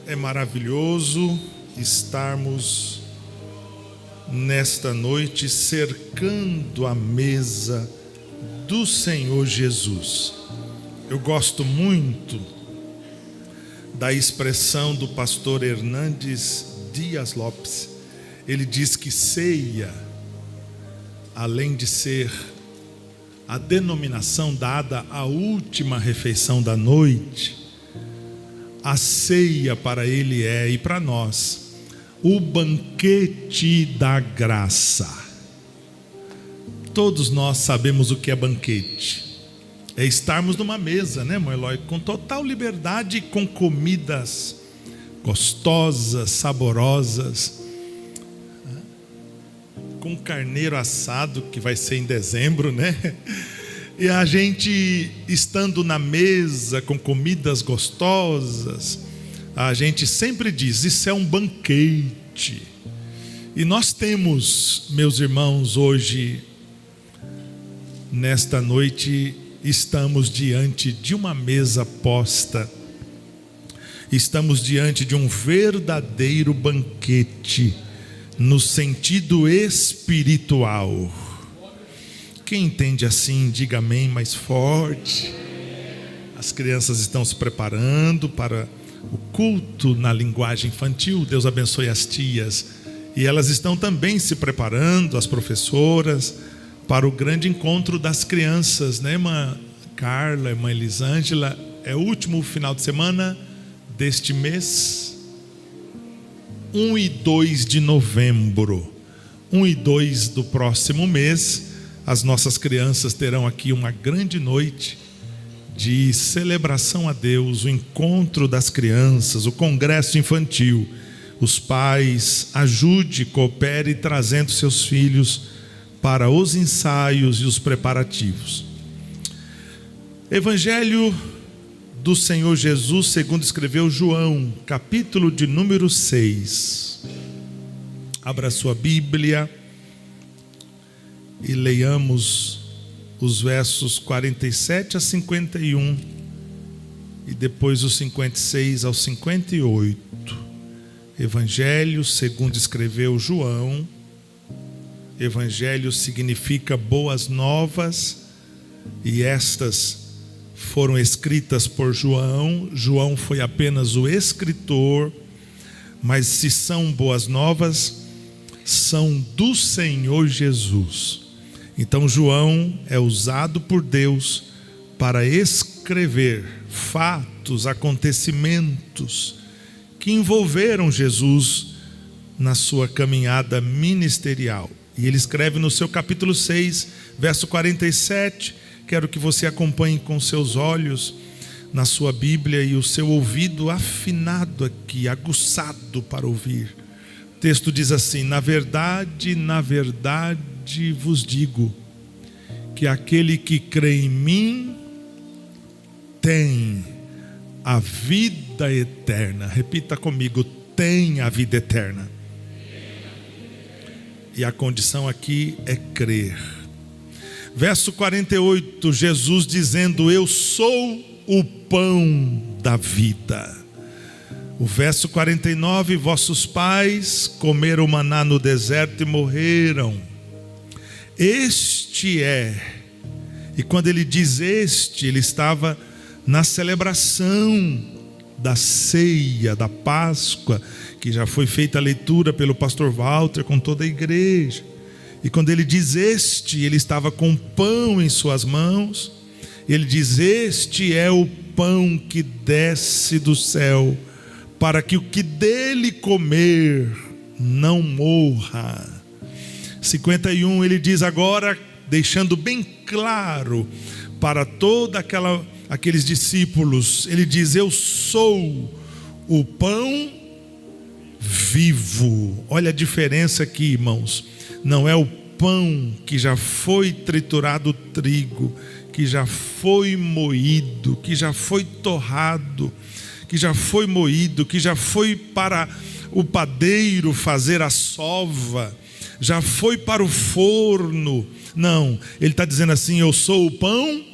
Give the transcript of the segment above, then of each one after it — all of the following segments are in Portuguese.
É maravilhoso estarmos nesta noite cercando a mesa do Senhor Jesus. Eu gosto muito da expressão do pastor Hernandes Dias Lopes. Ele diz que ceia, além de ser a denominação dada à última refeição da noite, a ceia para ele é, e para nós, o banquete da graça. Todos nós sabemos o que é banquete. É estarmos numa mesa, né, meu Eloy, com total liberdade, com comidas gostosas, saborosas, com carneiro assado, que vai ser em dezembro, né? E a gente estando na mesa com comidas gostosas, a gente sempre diz, isso é um banquete. E nós temos, meus irmãos, hoje, nesta noite, estamos diante de uma mesa posta. Estamos diante de um verdadeiro banquete, no sentido espiritual. Quem entende assim, diga amém mais forte. As crianças estão se preparando para o culto na linguagem infantil. Deus abençoe as tias. E elas estão também se preparando, as professoras, para o grande encontro das crianças, né, irmã Carla, irmã Elisângela? É o último final de semana deste mês, 1 e 2 de novembro. 1 e 2 do próximo mês, as nossas crianças terão aqui uma grande noite de celebração a Deus, o encontro das crianças, o congresso infantil. Os pais, ajude, coopere trazendo seus filhos para os ensaios e os preparativos. Evangelho do Senhor Jesus, segundo escreveu João, capítulo de número 6. Abra sua Bíblia e leiamos os versos 47 a 51 e depois os 56 ao 58. Evangelho segundo escreveu João. Evangelho significa boas novas, e estas foram escritas por João. João foi apenas o escritor, mas se são boas novas, são do Senhor Jesus. Então João é usado por Deus para escrever fatos, acontecimentos que envolveram Jesus na sua caminhada ministerial. E ele escreve no seu capítulo 6, verso 47, quero que você acompanhe com seus olhos na sua Bíblia e o seu ouvido afinado aqui, aguçado para ouvir. O texto diz assim: na verdade vos digo, que aquele que crê em mim tem a vida eterna. Repita comigo: tem a vida eterna. E a condição aqui é crer. Verso 48, Jesus dizendo: eu sou o pão da vida. O verso 49, vossos pais comeram maná no deserto e morreram. Este é, e quando ele diz este, ele estava na celebração da ceia, da Páscoa, que já foi feita a leitura pelo pastor Walter com toda a igreja. E quando ele diz este, ele estava com pão em suas mãos. Ele diz: este é o pão que desce do céu, para que o que dele comer não morra. 51, ele diz agora, deixando bem claro para toda aqueles discípulos, ele diz: eu sou o pão vivo. Olha a diferença aqui, irmãos. Não é o pão que já foi triturado o trigo, que já foi moído, que já foi torrado, que já foi moído, que já foi para o padeiro fazer a sova, já foi para o forno. Não, ele está dizendo assim: eu sou o pão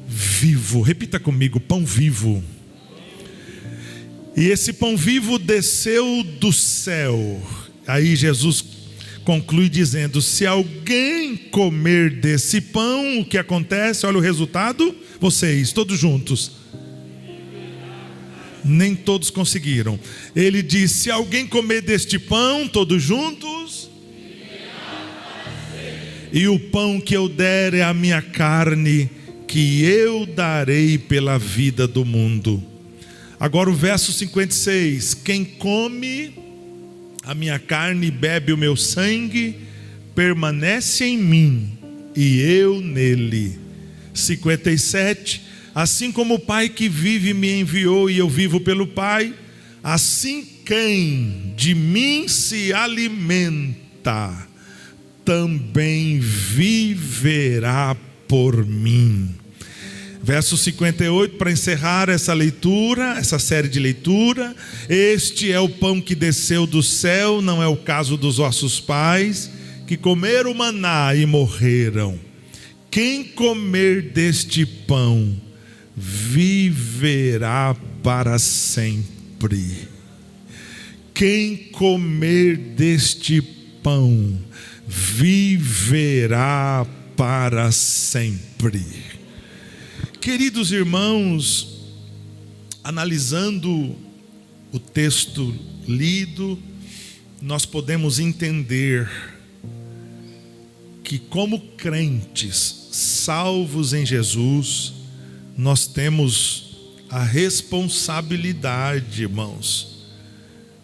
vivo. Repita comigo: pão vivo. E esse pão vivo desceu do céu. Aí Jesus conclui dizendo: se alguém comer desse pão, o que acontece? Olha o resultado, vocês, todos juntos. Nem todos conseguiram. Ele diz: se alguém comer deste pão, todos juntos. E o pão que eu der é a minha carne, que eu darei pela vida do mundo. Agora o verso 56: quem come a minha carne e bebe o meu sangue, permanece em mim, e eu nele. 57: assim como o Pai que vive me enviou e eu vivo pelo Pai, assim quem de mim se alimenta, também viverá por mim. Verso 58, para encerrar essa leitura, essa série de leitura: este é o pão que desceu do céu, não é o caso dos vossos pais, que comeram o maná e morreram. Quem comer deste pão, viverá para sempre. Quem comer deste pão, viverá para sempre. Queridos irmãos, analisando o texto lido, nós podemos entender que, como crentes salvos em Jesus, nós temos a responsabilidade, irmãos,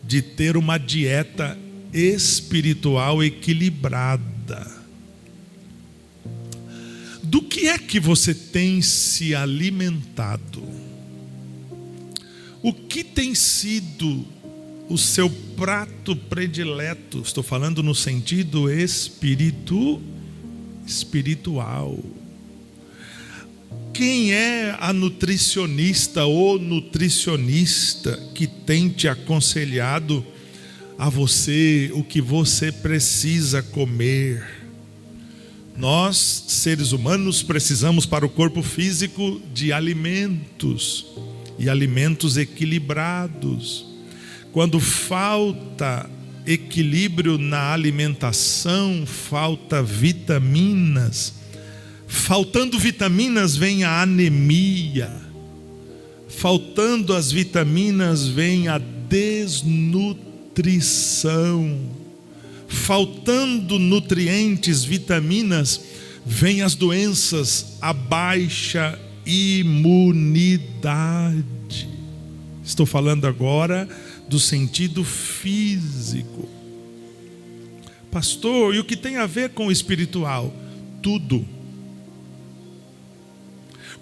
de ter uma dieta espiritual equilibrada. Do que é que você tem se alimentado? O que tem sido o seu prato predileto? Estou falando no sentido espiritual. Quem é a nutricionista ou nutricionista que tem te aconselhado a você o que você precisa comer? Nós, seres humanos, precisamos para o corpo físico de alimentos, e alimentos equilibrados. Quando falta equilíbrio na alimentação, falta vitaminas. Faltando vitaminas vem a anemia. Faltando as vitaminas vem a desnutrição. Faltando nutrientes, vitaminas, vem as doenças, a baixa imunidade. Estou falando agora do sentido físico. Pastor, e o que tem a ver com o espiritual? Tudo.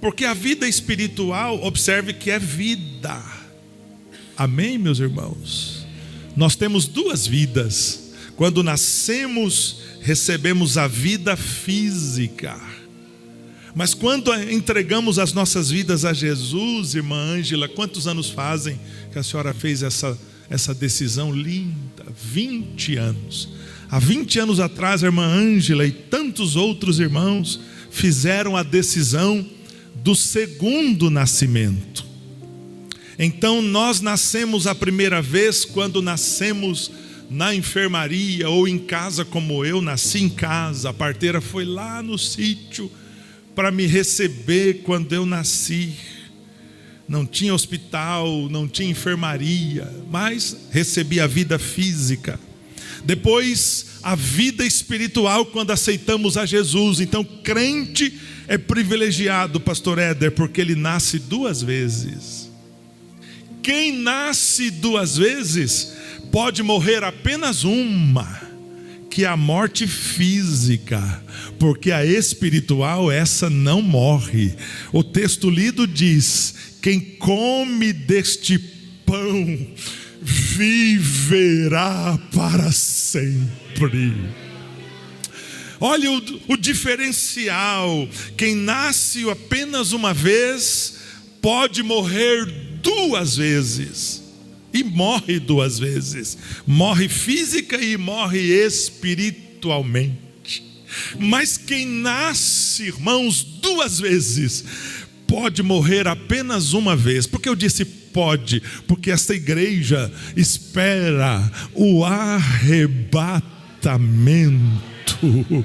Porque a vida espiritual, observe que é vida. Amém, meus irmãos? Nós temos duas vidas. Quando nascemos, recebemos a vida física. Mas quando entregamos as nossas vidas a Jesus, irmã Ângela, quantos anos fazem que a senhora fez essa decisão linda? 20 anos. Há 20 anos atrás, a irmã Ângela e tantos outros irmãos fizeram a decisão do segundo nascimento. Então nós nascemos a primeira vez quando nascemos na enfermaria ou em casa, como eu nasci em casa. A parteira foi lá no sítio para me receber quando eu nasci. Não tinha hospital, não tinha enfermaria, mas recebi a vida física. Depois a vida espiritual quando aceitamos a Jesus. Então crente é privilegiado, pastor Éder, porque ele nasce duas vezes. Quem nasce duas vezes pode morrer apenas uma, que é a morte física, porque a espiritual, essa não morre. O texto lido diz: quem come deste pão viverá para sempre. Olha o diferencial: quem nasce apenas uma vez pode morrer duas vezes. E morre duas vezes. Morre física e morre espiritualmente. Mas quem nasce, irmãos, duas vezes, pode morrer apenas uma vez. Por que eu disse pode, porque esta igreja espera o arrebatamento.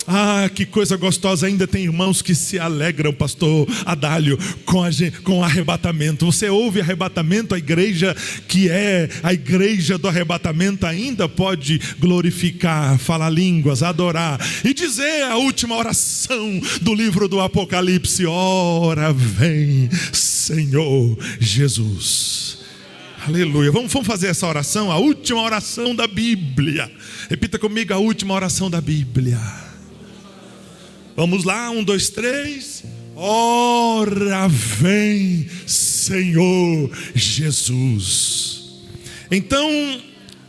Ah, que coisa gostosa, ainda tem irmãos que se alegram, pastor Adálio, com o arrebatamento. Você ouve arrebatamento, a igreja que é a igreja do arrebatamento ainda pode glorificar, falar línguas, adorar e dizer a última oração do livro do Apocalipse: ora vem Senhor Jesus. Aleluia. Vamos fazer essa oração, a última oração da Bíblia. Repita comigo: a última oração da Bíblia. Vamos lá, 1, 2, 3. Ora vem Senhor Jesus. Então,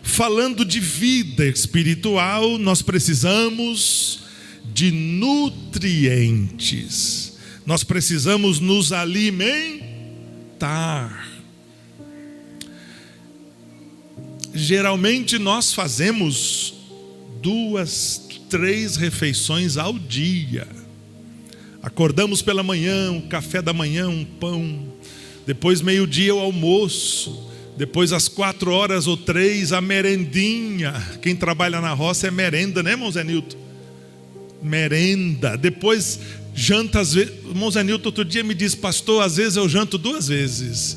falando de vida espiritual, nós precisamos de nutrientes. Nós precisamos nos alimentar. Geralmente nós fazemos 2, 3 refeições ao dia. Acordamos pela manhã, um café da manhã, um pão. Depois meio-dia o almoço. Depois às 4 horas ou 3 a merendinha. Quem trabalha na roça é merenda, né, irmão Zé Nilton? Merenda. Depois janta às vezes. O irmão Zé Nilton outro dia me disse: pastor, às vezes eu janto 2 vezes.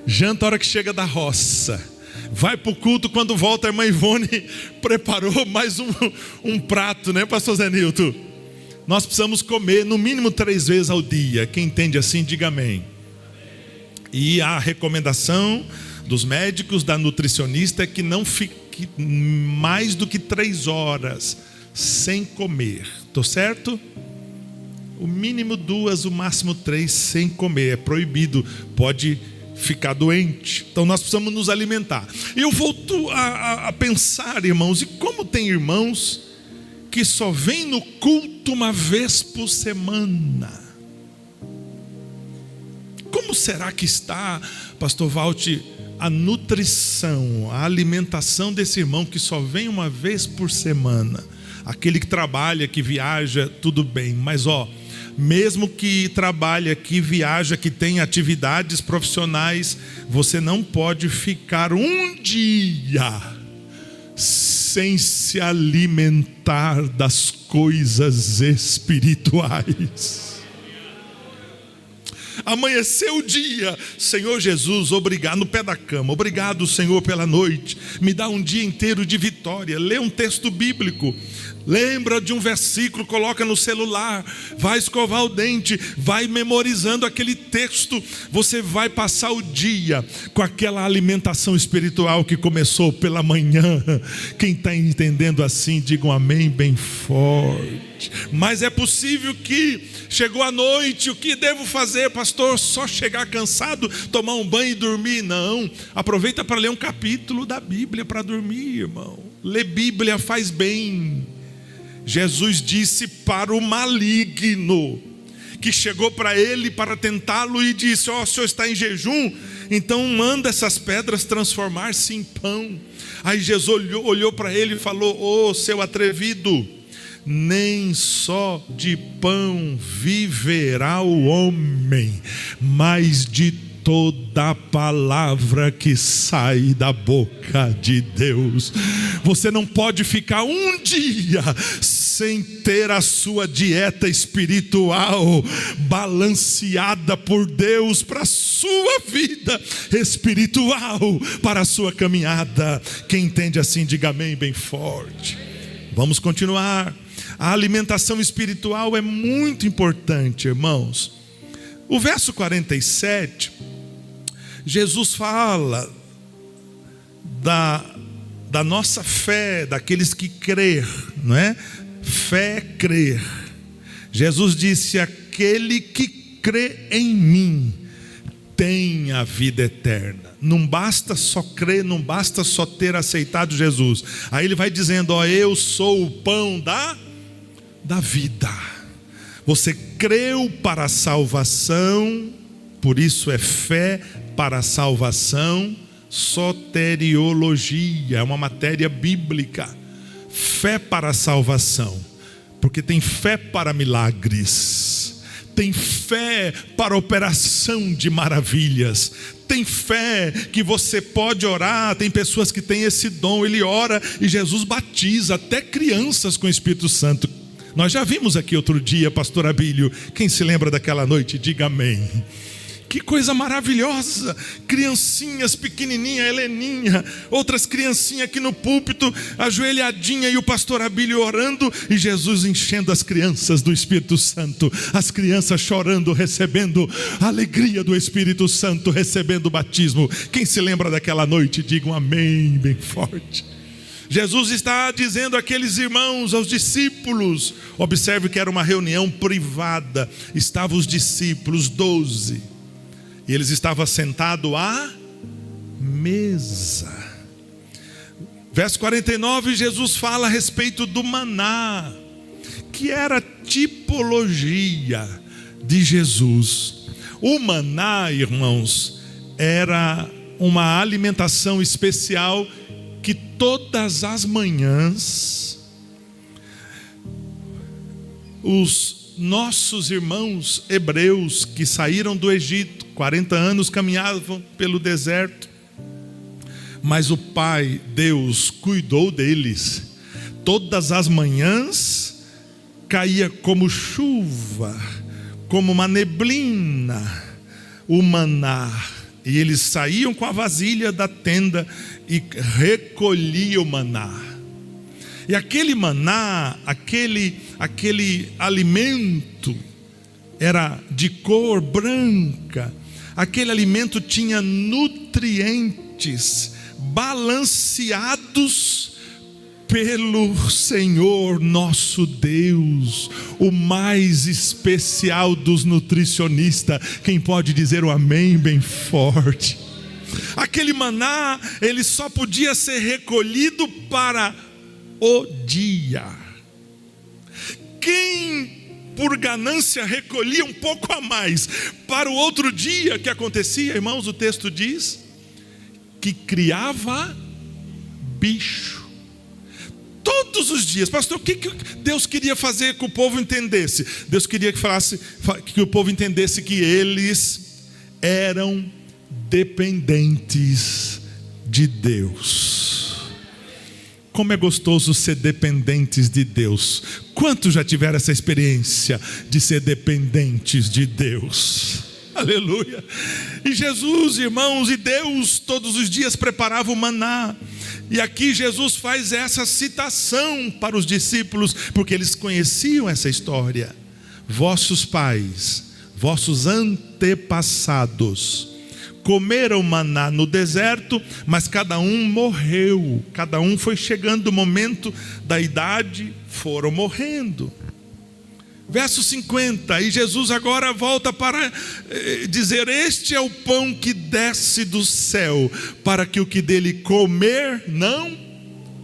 Janta a hora que chega da roça. Vai para o culto, quando volta a irmã Ivone preparou mais um prato, né, pastor Zé Nilton? Nós precisamos comer no mínimo 3 vezes ao dia. Quem entende assim, diga amém. E a recomendação dos médicos, da nutricionista, é que não fique mais do que 3 horas sem comer. Estou certo? O mínimo 2, o máximo 3 sem comer. É proibido, pode ficar doente. Então nós precisamos nos alimentar. E eu volto a pensar, irmãos, e como tem irmãos que só vêm no culto uma vez por semana? Como será que está, pastor Valti, a nutrição, a alimentação desse irmão que só vem uma vez por semana? Aquele que trabalha, que viaja, tudo bem, mas mesmo que trabalhe, que viaja, que tem atividades profissionais, você não pode ficar um dia sem se alimentar das coisas espirituais. Amanheceu o dia, Senhor Jesus, obrigado, no pé da cama, obrigado, Senhor, pela noite, me dá um dia inteiro de vitória. Lê um texto bíblico, lembra de um versículo, coloca no celular, vai escovar o dente, vai memorizando aquele texto. Você vai passar o dia com aquela alimentação espiritual que começou pela manhã. Quem está entendendo assim, diga um amém bem forte. Mas é possível que chegou a noite, o que devo fazer, pastor? Só chegar cansado, tomar um banho e dormir? Não, aproveita para ler um capítulo da Bíblia para dormir, irmão. Ler Bíblia faz bem. Jesus disse para o maligno, que chegou para ele para tentá-lo e disse: o senhor está em jejum? Então manda essas pedras transformar-se em pão. Aí Jesus olhou para ele e falou: seu atrevido, nem só de pão viverá o homem, mas de toda palavra que sai da boca de Deus. Você não pode ficar um dia sem ter a sua dieta espiritual balanceada por Deus para a sua vida espiritual, para a sua caminhada. Quem entende assim, diga amém bem forte. Vamos continuar. A alimentação espiritual é muito importante, irmãos. O verso 47, Jesus fala da nossa fé, daqueles que crer, não é? Fé é crer. Jesus disse: aquele que crê em mim tem a vida eterna. Não basta só crer, não basta só ter aceitado Jesus. Aí ele vai dizendo: eu sou o pão da vida. Você creu para a salvação, por isso é fé para a salvação. Soteriologia é uma matéria bíblica. Fé para a salvação, porque tem fé para milagres, Tem fé para operação de maravilhas. Tem fé que você pode orar. Tem pessoas que têm esse dom. Ele ora e Jesus batiza até crianças com o Espírito Santo. Nós já vimos aqui outro dia, pastor Abílio. Quem se lembra daquela noite, diga amém. Que coisa maravilhosa, criancinhas pequenininha, Heleninha, outras criancinhas aqui no púlpito, ajoelhadinha, e o pastor Abílio orando, e Jesus enchendo as crianças do Espírito Santo, as crianças chorando, recebendo a alegria do Espírito Santo, recebendo o batismo. Quem se lembra daquela noite, diga um amém bem forte. Jesus está dizendo àqueles irmãos, aos discípulos, observe que era uma reunião privada, estavam os discípulos, 12, e eles estavam sentados à mesa. Verso 49, Jesus fala a respeito do maná, que era tipologia de Jesus. O maná, irmãos, era uma alimentação especial que todas as manhãs os nossos irmãos hebreus que saíram do Egito, 40 anos caminhavam pelo deserto, mas o Pai, Deus, cuidou deles. Todas as manhãs caía como chuva, como uma neblina, o maná, e eles saíam com a vasilha da tenda e recolhiam o maná. E aquele maná, aquele alimento era de cor branca. Aquele alimento tinha nutrientes balanceados pelo Senhor nosso Deus, o mais especial dos nutricionistas. Quem pode dizer o amém bem forte? Aquele maná, ele só podia ser recolhido para o dia. Quem por ganância recolhia um pouco a mais para o outro dia, que acontecia, irmãos, o texto diz que criava bicho. Todos os dias, pastor, o que Deus queria fazer que o povo entendesse? Deus queria que o povo entendesse que eles eram dependentes de Deus. Como é gostoso ser dependentes de Deus. Quantos já tiveram essa experiência de ser dependentes de Deus? Aleluia. E Jesus, irmãos, e Deus todos os dias preparava o maná. E aqui Jesus faz essa citação para os discípulos, porque eles conheciam essa história. Vossos pais, vossos antepassados comeram maná no deserto, mas cada um morreu. Cada um foi chegando o momento da idade, foram morrendo. Verso 50, e Jesus agora volta para dizer: este é o pão que desce do céu, para que o que dele comer não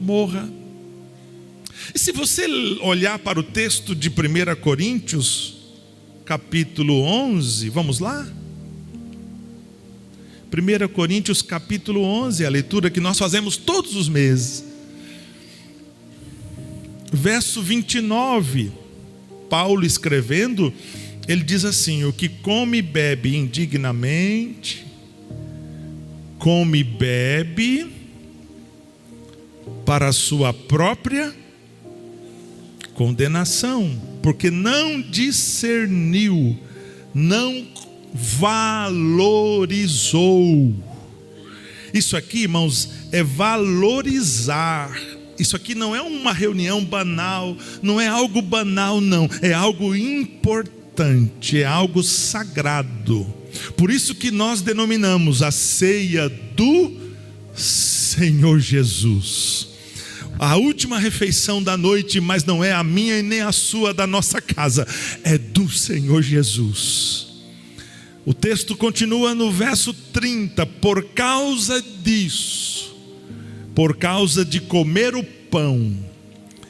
morra. E se você olhar para o texto de 1 Coríntios, capítulo 11, vamos lá? 1 Coríntios capítulo 11, a leitura que nós fazemos todos os meses. Verso 29, Paulo escrevendo, ele diz assim: o que come e bebe indignamente, come e bebe para a sua própria condenação, porque não discerniu, não valorizou. Isso aqui, irmãos, é valorizar. Isso aqui não é uma reunião banal, não é algo banal, não, é algo importante, é algo sagrado. Por isso que nós denominamos a ceia do Senhor Jesus. A última refeição da noite, mas não é a minha e nem a sua, da nossa casa, é do Senhor Jesus. O texto continua no verso 30, por causa disso, por causa de comer o pão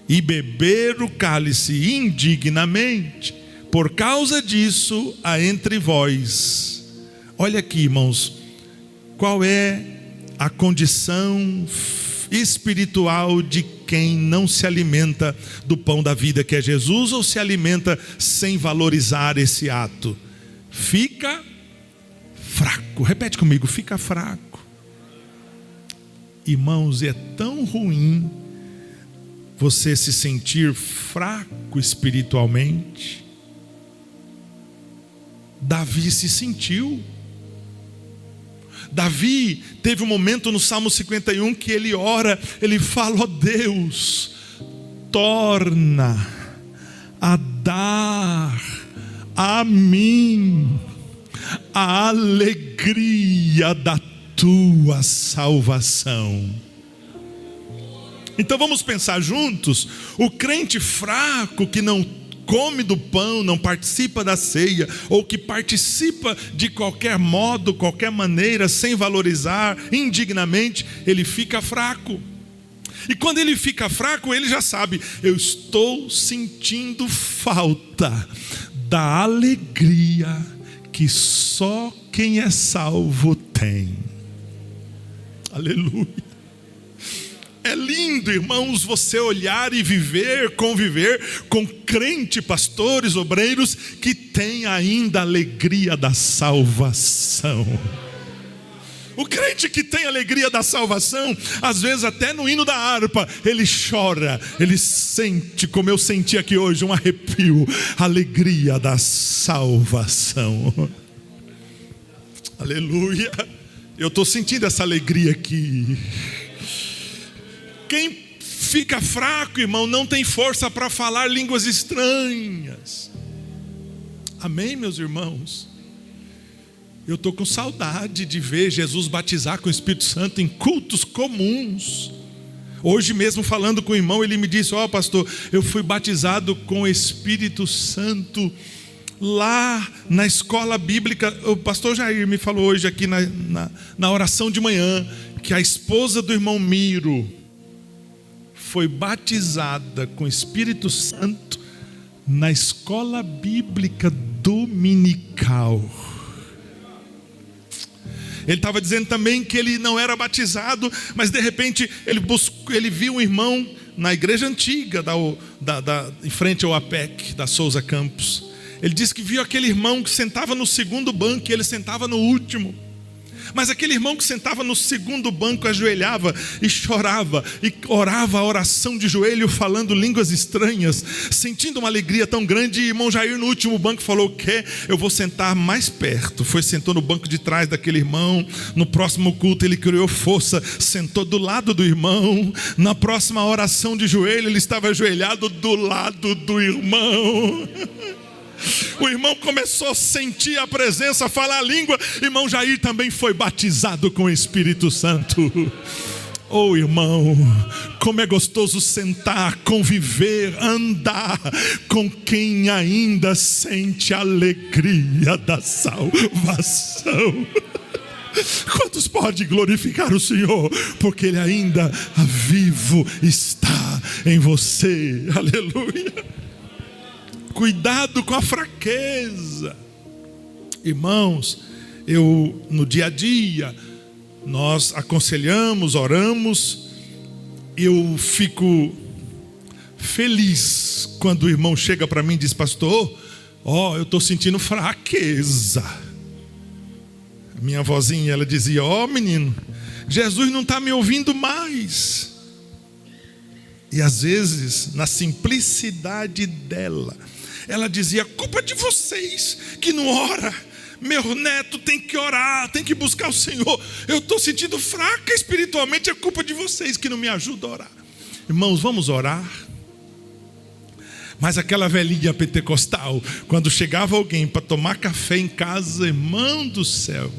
e beber o cálice indignamente, por causa disso há entre vós. Olha aqui, irmãos, qual é a condição espiritual de quem não se alimenta do pão da vida que é Jesus, ou se alimenta sem valorizar esse ato. Fica fraco. Repete comigo, fica fraco. Irmãos, é tão ruim você se sentir fraco espiritualmente. Davi se sentiu. Davi teve um momento no Salmo 51 que ele ora, ele fala: ó Deus, torna a dar a mim a alegria da tua salvação. Então vamos pensar juntos. O crente fraco que não come do pão, não participa da ceia, ou que participa de qualquer modo, qualquer maneira, sem valorizar, indignamente, ele fica fraco. E quando ele fica fraco, ele já sabe: eu estou sentindo falta da alegria que só quem é salvo tem. Aleluia. É lindo, irmãos, você olhar e viver, conviver com crente, pastores, obreiros que têm ainda a alegria da salvação. O crente que tem a alegria da salvação, às vezes até no hino da harpa, ele chora, ele sente, como eu senti aqui hoje, um arrepio, a alegria da salvação. Aleluia. Eu estou sentindo essa alegria aqui. Quem fica fraco, irmão, não tem força para falar línguas estranhas. Amém, meus irmãos? Eu estou com saudade de ver Jesus batizar com o Espírito Santo em cultos comuns. Hoje mesmo, falando com o irmão, ele me disse: ó, pastor, eu fui batizado com o Espírito Santo lá na escola bíblica. O pastor Jair me falou hoje aqui na oração de manhã, que a esposa do irmão Miro foi batizada com o Espírito Santo na escola bíblica dominical. Ele estava dizendo também que ele não era batizado, mas de repente ele viu um irmão na igreja antiga, em frente ao APEC, da Souza Campos. Ele disse que viu aquele irmão que sentava no segundo banco e ele sentava no último. Mas aquele irmão que sentava no segundo banco ajoelhava e chorava e orava a oração de joelho, falando línguas estranhas, sentindo uma alegria tão grande. E irmão Jair, no último banco, falou: que eu vou sentar mais perto. Sentou no banco de trás daquele irmão. No próximo culto ele criou força, sentou do lado do irmão. Na próxima oração de joelho, ele estava ajoelhado do lado do irmão. O irmão começou a sentir a presença, a falar a língua. Irmão Jair também foi batizado com o Espírito Santo. Oh, irmão, como é gostoso sentar, conviver, andar com quem ainda sente a alegria da salvação. Quantos podem glorificar o Senhor? Porque Ele ainda vivo está em você. Aleluia. Cuidado com a fraqueza. Irmãos, no dia a dia, nós aconselhamos, oramos. Eu fico feliz quando o irmão chega para mim e diz: pastor, eu estou sentindo fraqueza. A minha vozinha, ela dizia: menino, Jesus não está me ouvindo mais. E às vezes, na simplicidade dela, ela dizia: culpa de vocês que não ora. Meu neto tem que orar, tem que buscar o Senhor. Eu estou sentindo fraca espiritualmente, é culpa de vocês que não me ajudam a orar. Irmãos, vamos orar. Mas aquela velhinha pentecostal, quando chegava alguém para tomar café em casa, irmão do céu,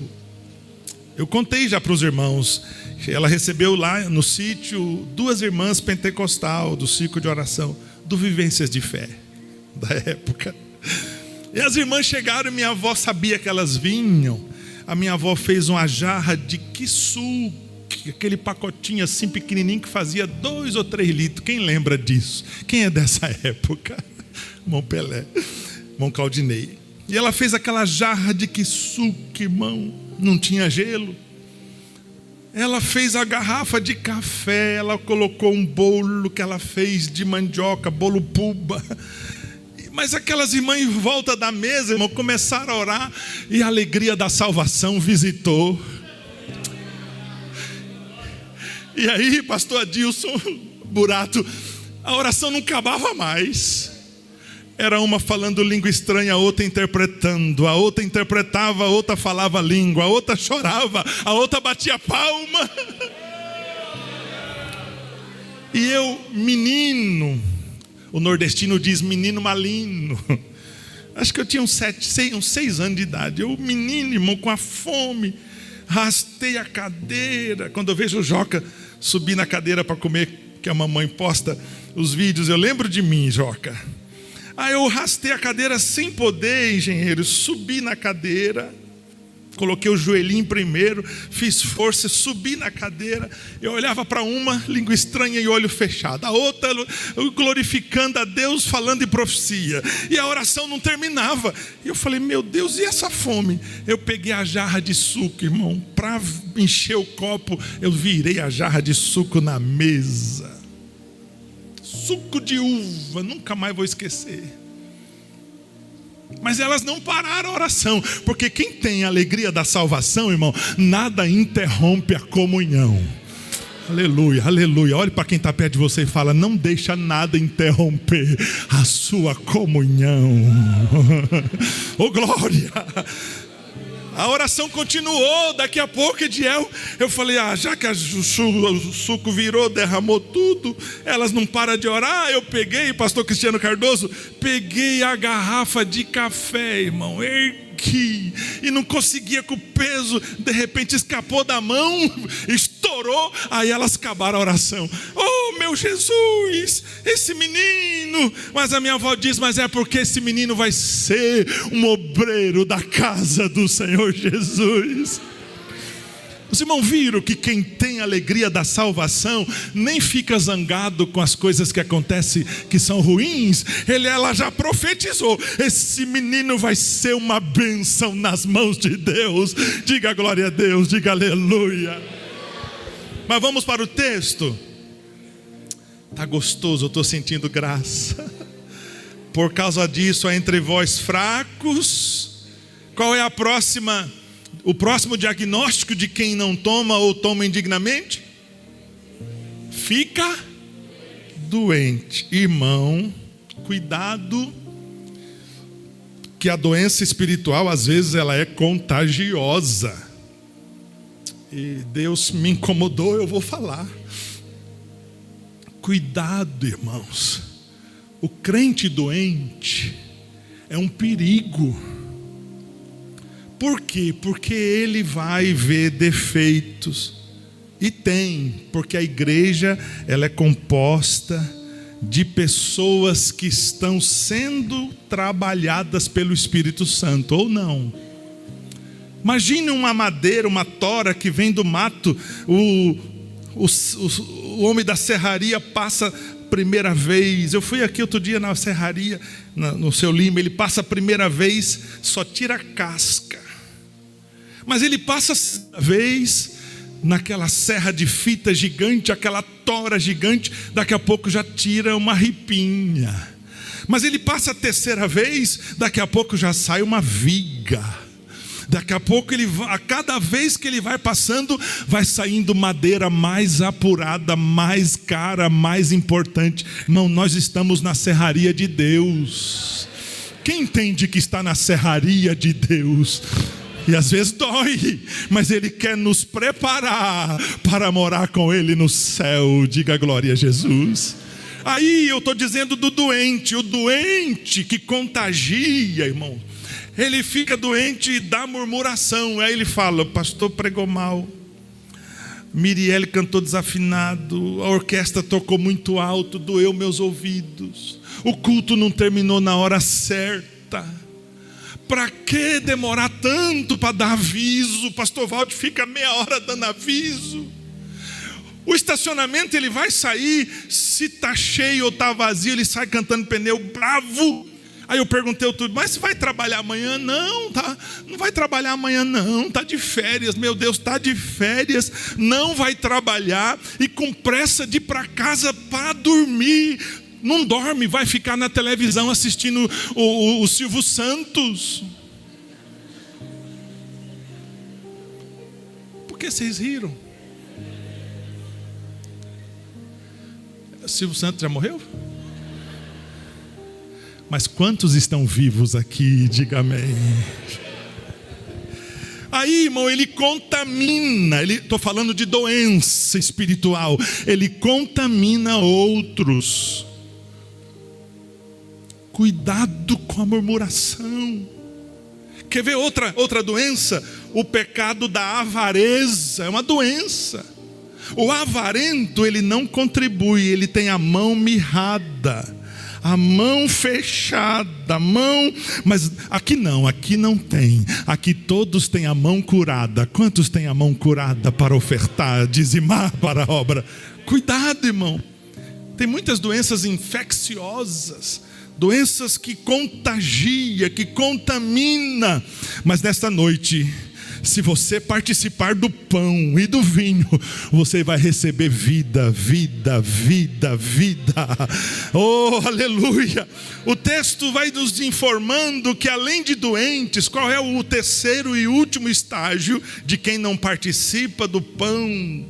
eu contei já para os irmãos, ela recebeu lá no sítio 2 irmãs pentecostal do ciclo de oração, do Vivências de Fé da época. E as irmãs chegaram e minha avó sabia que elas vinham. A minha avó fez uma jarra de quiçu, aquele pacotinho assim pequenininho que fazia 2 ou 3 litros. Quem lembra disso? Quem é dessa época? Irmão Pelé, irmão Claudinei. E ela fez aquela jarra de quiçu, que, irmão, não tinha gelo. Ela fez a garrafa de café, ela colocou um bolo que ela fez de mandioca, bolo puba. Mas aquelas irmãs em volta da mesa, irmão, começaram a orar e a alegria da salvação visitou. E aí, pastor Adilson Burato, a oração não acabava mais. Era uma falando língua estranha, a outra interpretando, a outra interpretava, a outra falava língua, a outra chorava, a outra batia palma. E eu, menino, o nordestino diz menino malino, acho que eu tinha uns 6 anos de idade. Eu, menino, irmão, com a fome, rastei a cadeira. Quando eu vejo o Joca subir na cadeira para comer, que a mamãe posta os vídeos, eu lembro de mim, Joca. Aí eu rastei a cadeira sem poder, engenheiro, subi na cadeira, coloquei o joelhinho primeiro, fiz força, subi na cadeira. Eu olhava para uma, língua estranha e olho fechado, a outra glorificando a Deus, falando em profecia, e a oração não terminava. E eu falei, meu Deus, e essa fome? Eu peguei a jarra de suco, irmão, para encher o copo, eu virei a jarra de suco na mesa. Suco de uva, nunca mais vou esquecer. Mas elas não pararam a oração, porque quem tem a alegria da salvação, irmão, nada interrompe a comunhão. Aleluia, aleluia. Olhe para quem está perto de você e fala, não deixa nada interromper a sua comunhão. Oh glória! A oração continuou. Daqui a pouco, Ediel, eu falei, já que o suco virou, derramou tudo, elas não param de orar. Eu peguei, pastor Cristiano Cardoso, peguei a garrafa de café, irmão, ergui, e não conseguia com o peso, de repente escapou da mão, estourou, aí elas acabaram a oração. Oh meu Jesus, esse menino, mas a minha avó diz, mas é porque esse menino vai ser um obreiro da casa do Senhor Jesus. Os irmãos viram que quem tem a alegria da salvação nem fica zangado com as coisas que acontecem que são ruins. Ela já profetizou, esse menino vai ser uma bênção nas mãos de Deus. Diga glória a Deus, diga aleluia. Mas vamos para o texto. Está gostoso, eu estou sentindo graça. Por causa disso, há entre vós fracos. Qual é o próximo diagnóstico de quem não toma ou toma indignamente? Fica doente. Irmão, cuidado, que a doença espiritual às vezes ela é contagiosa. E Deus me incomodou, eu vou falar. Cuidado, irmãos. O crente doente é um perigo. Por quê? Porque ele vai ver defeitos. E tem, porque a igreja ela é composta de pessoas que estão sendo trabalhadas pelo Espírito Santo, ou não. Imagine uma madeira, uma tora que vem do mato, o homem da serraria passa primeira vez. Eu fui aqui outro dia na serraria, no Seu Lima, ele passa a primeira vez, só tira a casca. Mas ele passa a segunda vez naquela serra de fita gigante, aquela tora gigante, daqui a pouco já tira uma ripinha. Mas ele passa a terceira vez, daqui a pouco já sai uma viga. Daqui a pouco a cada vez que ele vai passando, vai saindo madeira mais apurada, mais cara, mais importante. Irmão, nós estamos na serraria de Deus. Quem entende que está na serraria de Deus? E às vezes dói, mas Ele quer nos preparar para morar com Ele no céu. Diga glória a Jesus. Aí eu estou dizendo do doente, o doente que contagia, irmão. Ele fica doente e dá murmuração. Aí ele fala, o pastor pregou mal, Mirielle cantou desafinado, a orquestra tocou muito alto, doeu meus ouvidos, o culto não terminou na hora certa. Para que demorar tanto para dar aviso? O pastor Valde fica meia hora dando aviso. O estacionamento ele vai sair, se está cheio ou está vazio, ele sai cantando pneu bravo. Aí eu perguntei ao tudo, mas você vai trabalhar amanhã? Não, tá, não vai trabalhar amanhã não, tá de férias, meu Deus, tá de férias, não vai trabalhar e com pressa de ir para casa para dormir. Não dorme, vai ficar na televisão assistindo o Silvio Santos. Por que vocês riram? O Silvio Santos já morreu? Mas quantos estão vivos aqui? Diga amém. Aí, irmão, ele contamina. Estou falando de doença espiritual. Ele contamina outros. Cuidado com a murmuração. Quer ver outra doença? O pecado da avareza. É uma doença. O avarento, ele não contribui. Ele tem a mão mirrada, a mão fechada, mas aqui não tem. Aqui todos têm a mão curada. Quantos têm a mão curada para ofertar, dizimar para a obra? Cuidado, irmão. Tem muitas doenças infecciosas, doenças que contagia, que contamina. Mas nesta noite, se você participar do pão e do vinho, você vai receber vida, vida, vida, vida. Oh, aleluia! O texto vai nos informando que além de doentes, qual é o terceiro e último estágio de quem não participa do pão,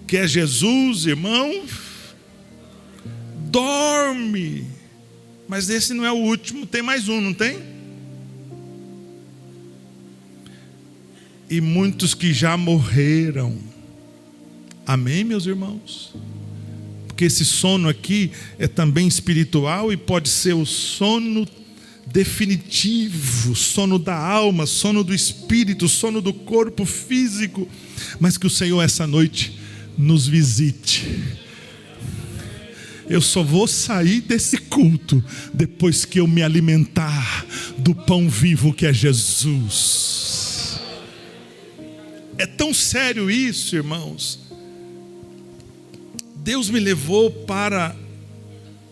que é Jesus, irmão? Dorme. Mas esse não é o último, tem mais um, não tem? E muitos que já morreram. Amém, meus irmãos? Porque esse sono aqui é também espiritual e pode ser o sono definitivo, sono da alma, sono do espírito, sono do corpo físico. Mas que o Senhor essa noite nos visite. Eu só vou sair desse culto depois que eu me alimentar do pão vivo que é Jesus. É tão sério isso, irmãos. Deus me levou para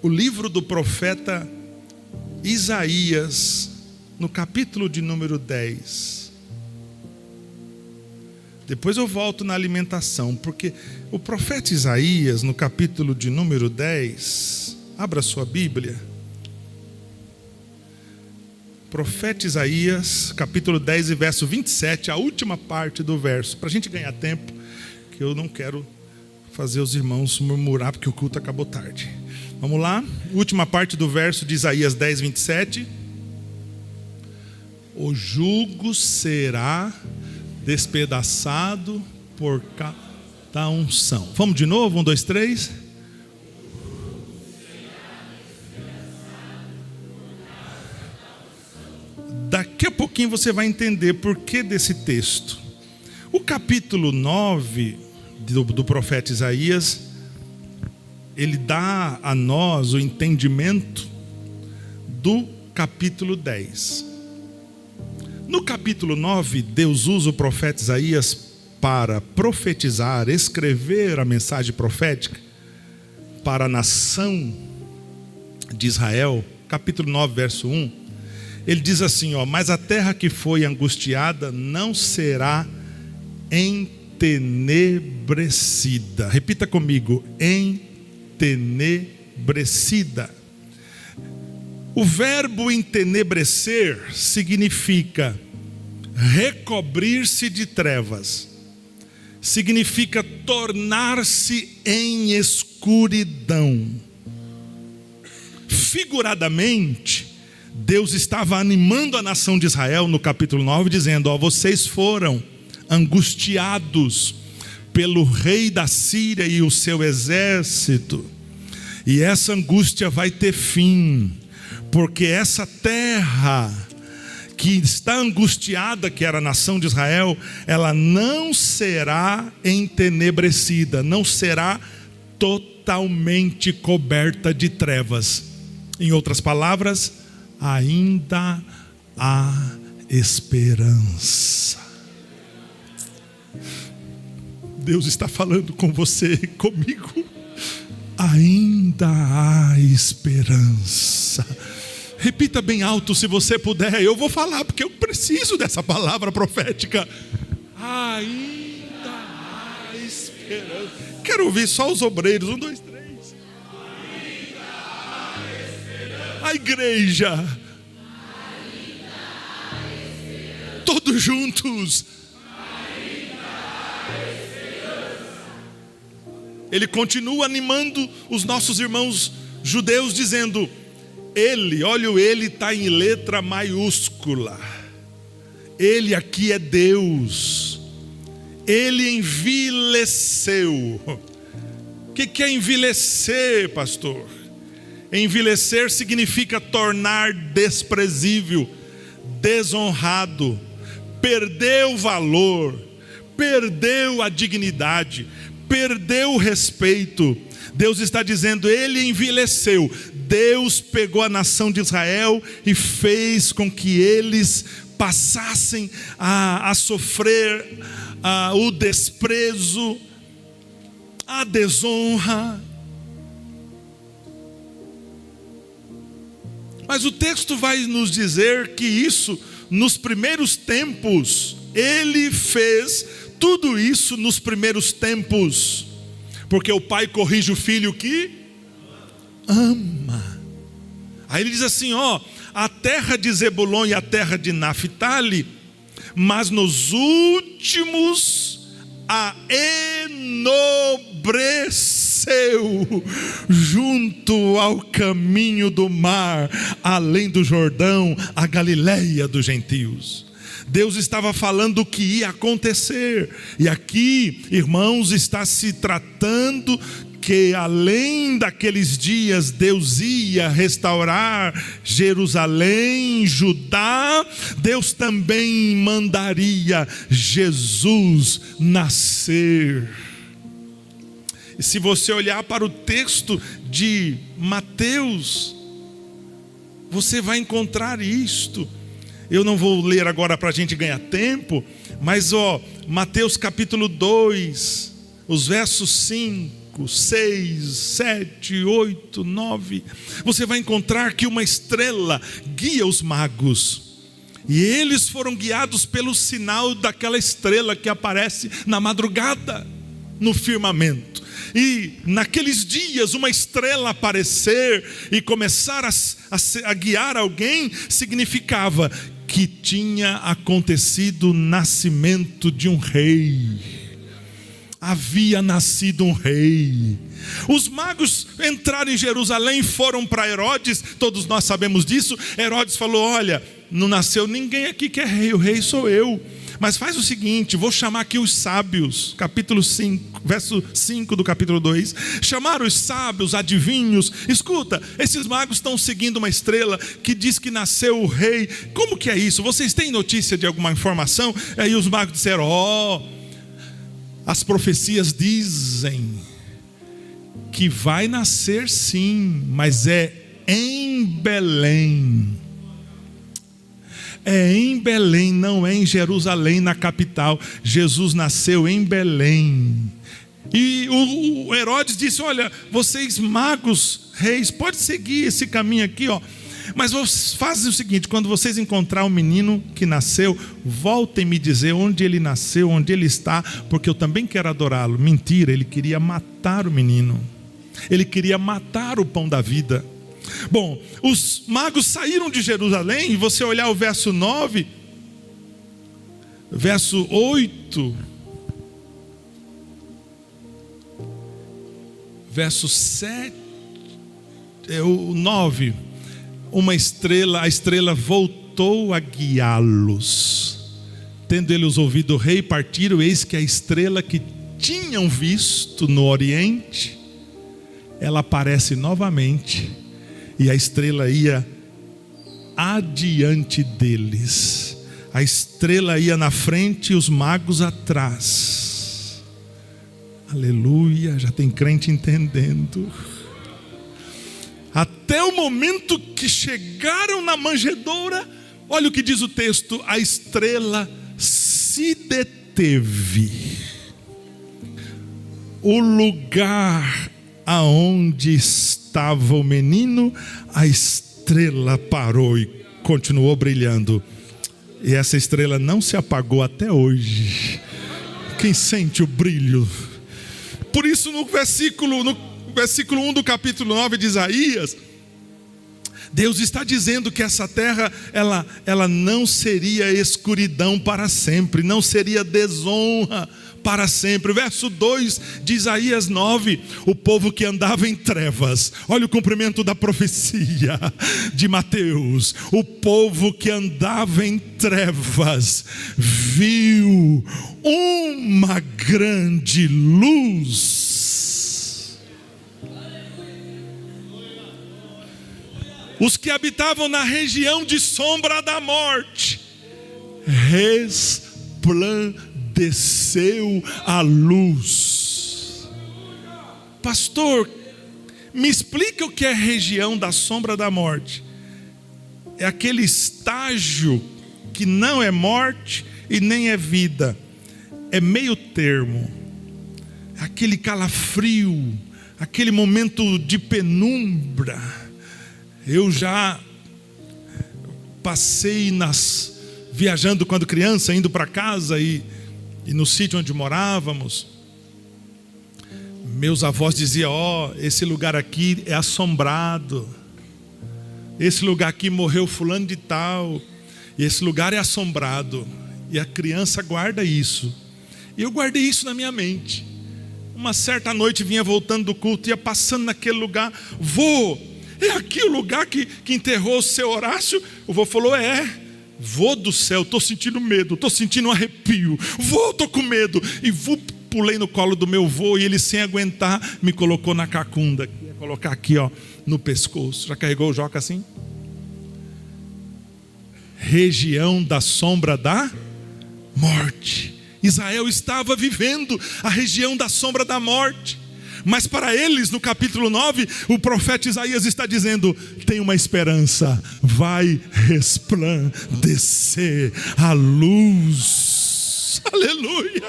o livro do profeta Isaías, no capítulo de número 10. Depois eu volto na alimentação, porque o profeta Isaías, no capítulo de número 10, abra sua Bíblia. Profeta Isaías, capítulo 10 e verso 27, a última parte do verso, para a gente ganhar tempo, que eu não quero fazer os irmãos murmurar, porque o culto acabou tarde. Vamos lá, última parte do verso de Isaías 10, 27. O jugo será despedaçado por cada unção. Vamos de novo, 1, 2, 3. Daqui a pouquinho você vai entender por que desse texto. O capítulo 9 do profeta Isaías, ele dá a nós o entendimento do capítulo 10. No capítulo 9, Deus usa o profeta Isaías para profetizar, escrever a mensagem profética para a nação de Israel. Capítulo 9, verso 1. Ele diz assim, mas a terra que foi angustiada não será entenebrecida. Repita comigo, entenebrecida. O verbo entenebrecer significa recobrir-se de trevas. Significa tornar-se em escuridão. Figuradamente, Deus estava animando a nação de Israel no capítulo 9, dizendo, vocês foram angustiados pelo rei da Síria e o seu exército, e essa angústia vai ter fim, porque essa terra que está angustiada, que era a nação de Israel, ela não será entenebrecida, não será totalmente coberta de trevas. Em outras palavras, ainda há esperança. Deus está falando com você, comigo. Ainda há esperança. Repita bem alto se você puder. Eu vou falar porque eu preciso dessa palavra profética. Ainda há esperança. Quero ouvir só os obreiros. 1, 2, 3. Ainda há esperança. A igreja. Ainda há esperança. Todos juntos. Ainda há esperança. Ele continua animando os nossos irmãos judeus, dizendo: ele, olha o ele, está em letra maiúscula. Ele aqui é Deus. Ele envileceu. O que é envilecer, pastor? Envilecer significa tornar desprezível, desonrado, perdeu o valor, perdeu a dignidade, perdeu o respeito. Deus está dizendo, ele envileceu. Deus pegou a nação de Israel e fez com que eles passassem a sofrer o desprezo, a desonra. Mas o texto vai nos dizer que isso, nos primeiros tempos, ele fez tudo isso nos primeiros tempos, porque o pai corrige o filho que ama. Aí ele diz assim, a terra de Zebulon e a terra de Naphtali, mas nos últimos a enobreceu junto ao caminho do mar, além do Jordão, a Galileia dos gentios. Deus estava falando o que ia acontecer, e aqui, irmãos, está se tratando que além daqueles dias Deus ia restaurar Jerusalém, Judá. Deus também mandaria Jesus nascer. E se você olhar para o texto de Mateus, você vai encontrar isto. Eu não vou ler agora para a gente ganhar tempo, mas Mateus capítulo 2, os versos 5, 6, 7, 8, 9, você vai encontrar que uma estrela guia os magos, e eles foram guiados pelo sinal daquela estrela que aparece na madrugada no firmamento. E naqueles dias uma estrela aparecer e começar a guiar alguém significava que tinha acontecido o nascimento de um rei. Havia nascido um rei. Os magos entraram em Jerusalém, foram para Herodes, todos nós sabemos disso. Herodes falou, olha, não nasceu ninguém aqui que é rei, o rei sou eu. Mas faz o seguinte, vou chamar aqui os sábios, capítulo 5, verso 5 do capítulo 2. Chamaram os sábios, adivinhos. Escuta, esses magos estão seguindo uma estrela que diz que nasceu o rei. Como que é isso? Vocês têm notícia de alguma informação? Aí os magos disseram, as profecias dizem que vai nascer sim, mas é em Belém. É em Belém, não é em Jerusalém, na capital. Jesus nasceu em Belém. E o Herodes disse, olha, vocês magos, reis, pode seguir esse caminho aqui, mas vocês fazem o seguinte, quando vocês encontrar o menino que nasceu, voltem me dizer onde ele nasceu, onde ele está, porque eu também quero adorá-lo. Mentira, ele queria matar o menino. Ele queria matar o pão da vida. Bom, os magos saíram de Jerusalém, e você olhar o verso 9, verso 8, verso 7, o 9, a estrela voltou a guiá-los. Tendo eles ouvido o rei, partiram, eis que a estrela que tinham visto no oriente, ela aparece novamente, e a estrela ia adiante deles. A estrela ia na frente e os magos atrás. Aleluia, já tem crente entendendo. Até o momento que chegaram na manjedoura, olha o que diz o texto, a estrela se deteve. O lugar aonde estava o menino, a estrela estrela parou e continuou brilhando. E essa estrela não se apagou até hoje. Quem sente o brilho? Por isso no versículo 1 do capítulo 9 de Isaías, Deus está dizendo que essa terra, ela não seria escuridão para sempre, não seria desonra para sempre. Verso 2 de Isaías 9, o povo que andava em trevas, olha o cumprimento da profecia de Mateus, o povo que andava em trevas, viu uma grande luz. Os que habitavam na região de sombra da morte, resplandeceu a luz. Pastor, me explica o que é região da sombra da morte. É aquele estágio que não é morte e nem é vida, é meio termo, aquele calafrio, aquele momento de penumbra. Eu já passei viajando quando criança, indo para casa e no sítio onde morávamos, meus avós diziam: esse lugar aqui é assombrado, esse lugar aqui morreu fulano de tal, e esse lugar é assombrado. E a criança guarda isso, e eu guardei isso na minha mente. Uma certa noite vinha voltando do culto, ia passando naquele lugar. Vô, é aqui o lugar que enterrou o seu Horácio? O vô falou: vô do céu, estou sentindo medo, estou sentindo um arrepio. Vô, estou com medo. E pulei no colo do meu vô, e ele, sem aguentar, me colocou na cacunda. Ia colocar aqui, no pescoço. Já carregou o Joca assim? Região da sombra da morte. Israel estava vivendo a região da sombra da morte. Mas para eles, no capítulo 9, o profeta Isaías está dizendo: tem uma esperança, vai resplandecer a luz. Aleluia.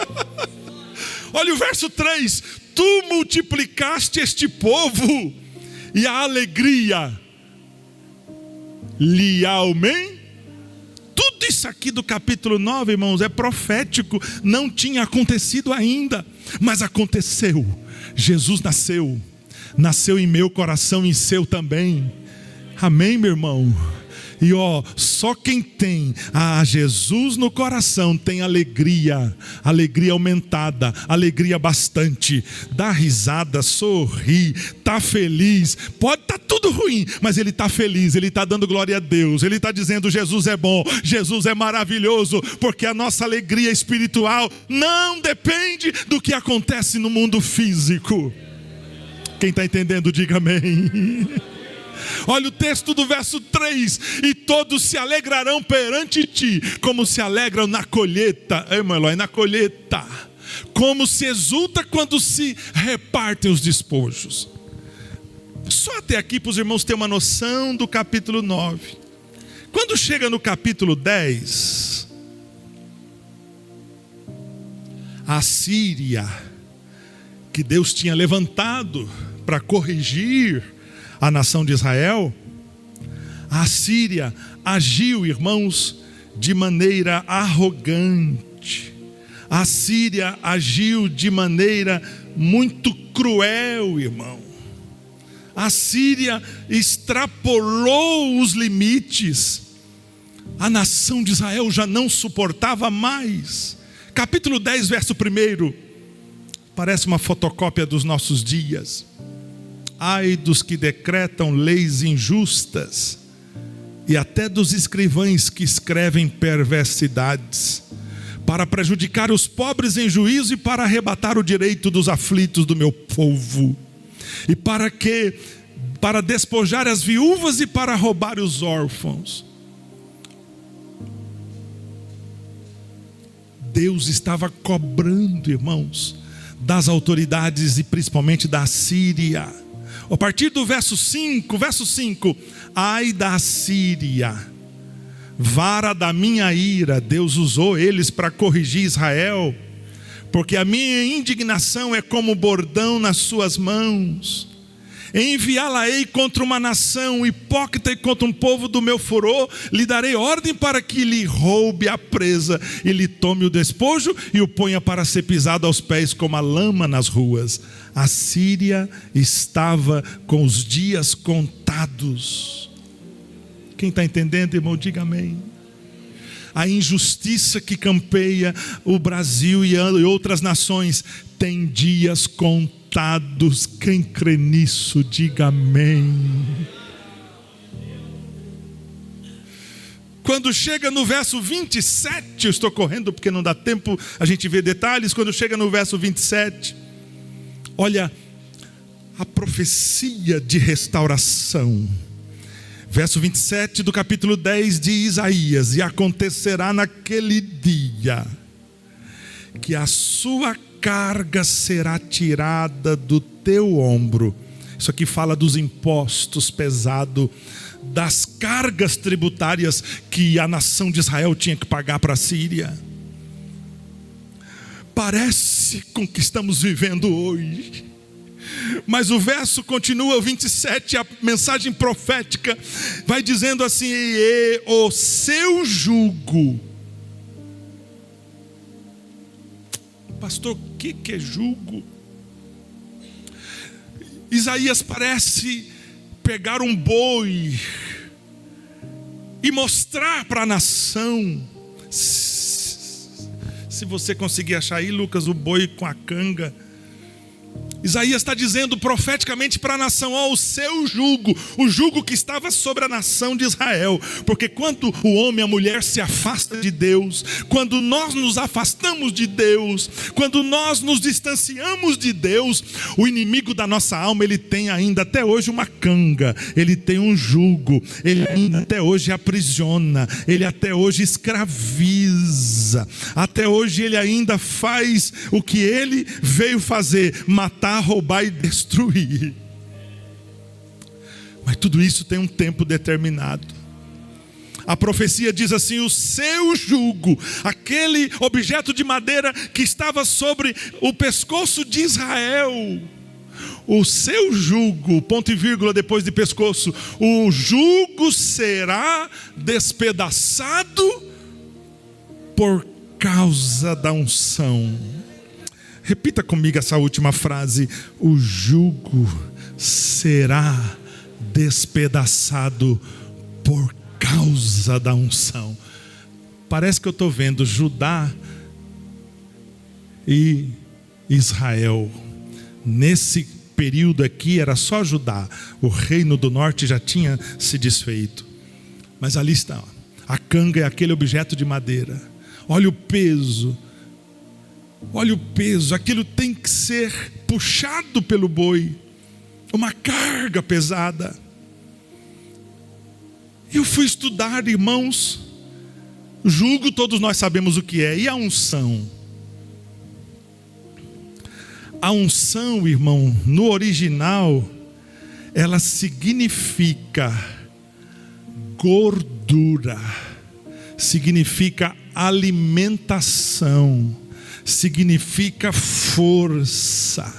Olha o verso 3: tu multiplicaste este povo, e a alegria lhe aumentou. Tudo isso aqui do capítulo 9, irmãos, é profético, não tinha acontecido ainda, mas aconteceu. Jesus nasceu em meu coração e em seu também. Amém, meu irmão? E só quem tem a Jesus no coração tem alegria aumentada, alegria bastante. Dá risada, sorri, está feliz. Pode estar tudo ruim, mas ele está feliz, ele está dando glória a Deus. Ele está dizendo: Jesus é bom, Jesus é maravilhoso, porque a nossa alegria espiritual não depende do que acontece no mundo físico. Quem está entendendo, diga amém. Olha o texto do verso 3: e todos se alegrarão perante ti, como se alegram na colheita. Irmão Eloy, na colheita, como se exulta quando se repartem os despojos. Só até aqui para os irmãos terem uma noção do capítulo 9. Quando chega no capítulo 10, a Síria, que Deus tinha levantado para corrigir a nação de Israel, a Síria agiu, irmãos, de maneira arrogante. A Síria agiu de maneira muito cruel, irmão. A Síria extrapolou os limites. A nação de Israel já não suportava mais. Capítulo 10, verso 1, parece uma fotocópia dos nossos dias. Ai dos que decretam leis injustas, e até dos escrivães que escrevem perversidades, para prejudicar os pobres em juízo e para arrebatar o direito dos aflitos do meu povo, e para despojar as viúvas e para roubar os órfãos. Deus estava cobrando, irmãos, das autoridades e principalmente da Síria. A partir do verso 5, ai da Síria, vara da minha ira. Deus usou eles para corrigir Israel, porque a minha indignação é como bordão nas suas mãos, Enviá-la-ei contra uma nação hipócrita e contra um povo do meu furor. Lhe darei ordem para que lhe roube a presa e lhe tome o despojo e o ponha para ser pisado aos pés como a lama nas ruas. A Síria estava com os dias contados. Quem está entendendo, irmão, diga amém. A injustiça que campeia o Brasil e outras nações tem dias contados. Quem crê nisso, diga amém. Quando chega no verso 27, eu estou correndo porque não dá tempo a gente ver detalhes. Quando chega no verso 27, olha a profecia de restauração. Verso 27 do capítulo 10 de Isaías: e acontecerá naquele dia, que a sua carga será tirada do teu ombro. Isso aqui fala dos impostos pesados, das cargas tributárias que a nação de Israel tinha que pagar para a Síria. Parece com o que estamos vivendo hoje. Mas o verso continua, o 27, a mensagem profética vai dizendo assim: e o seu jugo. Pastor, o que é jugo? Isaías parece pegar um boi e mostrar para a nação. Se você conseguir achar aí, Lucas, o boi com a canga. Isaías está dizendo profeticamente para a nação: ó, o seu jugo, o jugo que estava sobre a nação de Israel. Porque quando o homem e a mulher se afastam de Deus, quando nós nos afastamos de Deus, quando nós nos distanciamos de Deus, o inimigo da nossa alma, ele tem ainda até hoje uma canga, ele tem um jugo, ele ainda até hoje aprisiona, ele até hoje escraviza, até hoje ele ainda faz o que ele veio fazer: matar, roubar e destruir. Mas tudo isso tem um tempo determinado. A profecia diz assim: o seu jugo, aquele objeto de madeira que estava sobre o pescoço de Israel, o seu jugo, ponto e vírgula depois de pescoço, o jugo será despedaçado por causa da unção. Repita comigo essa última frase: o jugo será despedaçado por causa da unção. Parece que eu estou vendo Judá e Israel. Nesse período aqui era só Judá, o reino do norte já tinha se desfeito. Mas ali está, a canga é aquele objeto de madeira. Olha o peso. Olha o peso, aquilo tem que ser puxado pelo boi, uma carga pesada. Eu fui estudar, irmãos, jugo todos nós sabemos o que é, e a unção? A unção, irmão, no original, ela significa gordura, significa alimentação, significa força.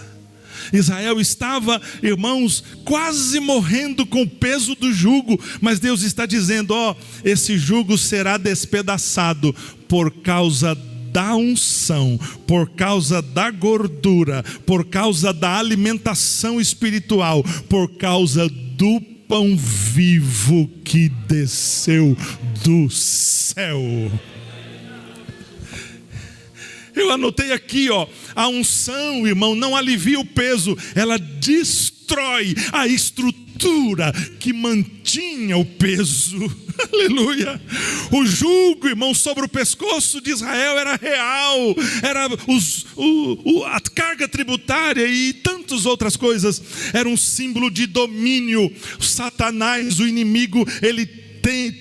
Israel estava, irmãos, quase morrendo com o peso do jugo, mas Deus está dizendo: ó, esse jugo será despedaçado por causa da unção, por causa da gordura, por causa da alimentação espiritual, por causa do pão vivo que desceu do céu. Eu anotei aqui, ó, a unção, irmão, não alivia o peso, ela destrói a estrutura que mantinha o peso. Aleluia. O jugo, irmão, sobre o pescoço de Israel era real, era a carga tributária e tantas outras coisas, era um símbolo de domínio. Satanás, o inimigo, ele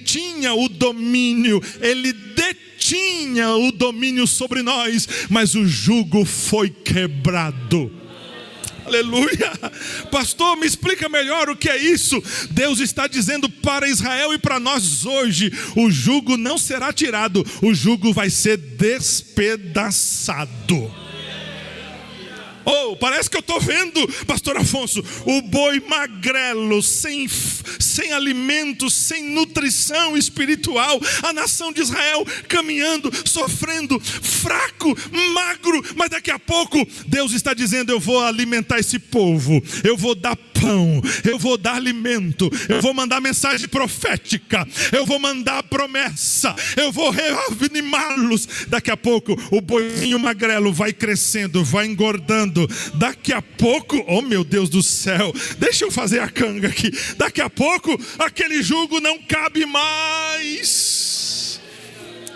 tinha o domínio, ele detinha o domínio sobre nós, mas o jugo foi quebrado. Aleluia. Pastor, me explica melhor o que é isso. Deus está dizendo para Israel e para nós hoje: o jugo não será tirado, o jugo vai ser despedaçado. Oh, Parece que eu estou vendo, pastor Afonso, o boi magrelo, sem alimento, sem nutrição espiritual, a nação de Israel caminhando, sofrendo, fraco, magro, mas daqui a pouco Deus está dizendo: eu vou alimentar esse povo, eu vou dar pão, eu vou dar alimento, eu vou mandar mensagem profética, eu vou mandar promessa, eu vou reanimá-los. Daqui a pouco o boizinho magrelo vai crescendo, vai engordando. Daqui a pouco, oh meu Deus do céu, deixa eu fazer a canga aqui. Daqui a pouco aquele jugo não cabe mais.